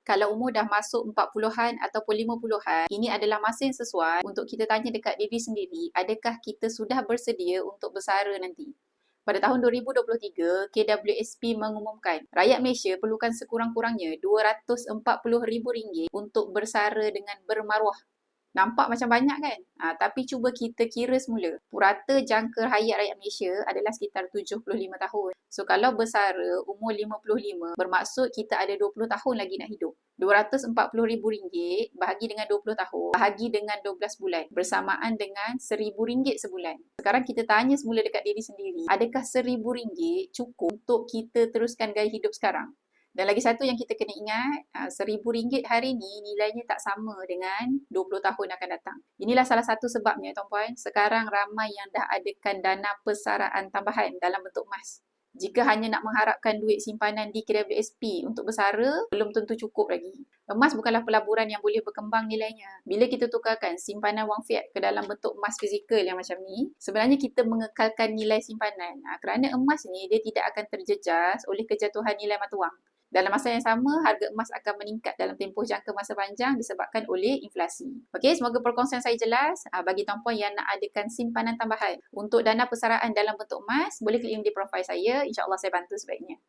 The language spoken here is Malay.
Kalau umur dah masuk 40-an ataupun 50-an, ini adalah masa yang sesuai untuk kita tanya dekat diri sendiri, adakah kita sudah bersedia untuk bersara nanti? Pada tahun 2023, KWSP mengumumkan rakyat Malaysia perlukan sekurang-kurangnya RM240,000 untuk bersara dengan bermaruah. Nampak macam banyak kan? Tapi cuba kita kira semula. Purata jangka hayat rakyat Malaysia adalah sekitar 75 tahun. So kalau bersara umur 55, bermaksud kita ada 20 tahun lagi nak hidup. RM240,000 bahagi dengan 20 tahun, bahagi dengan 12 bulan. Bersamaan dengan RM1,000 sebulan. Sekarang kita tanya semula dekat diri sendiri, adakah RM1,000 cukup untuk kita teruskan gaya hidup sekarang? Dan lagi satu yang kita kena ingat, RM1,000 hari ni nilainya tak sama dengan 20 tahun akan datang. Inilah salah satu sebabnya tuan-puan, sekarang ramai yang dah adakan dana persaraan tambahan dalam bentuk emas. Jika hanya nak mengharapkan duit simpanan di KWSP untuk bersara, belum tentu cukup lagi. Emas bukanlah pelaburan yang boleh berkembang nilainya. Bila kita tukarkan simpanan wang fiat ke dalam bentuk emas fizikal yang macam ni, sebenarnya kita mengekalkan nilai simpanan. Kerana emas ni dia tidak akan terjejas oleh kejatuhan nilai mata wang. Dalam masa yang sama, harga emas akan meningkat dalam tempoh jangka masa panjang disebabkan oleh inflasi. Okey, semoga perkongsian saya jelas. Bagi tuan-puan yang nak adakan simpanan tambahan untuk dana persaraan dalam bentuk emas, boleh klik link di profil saya. InsyaAllah saya bantu sebaiknya.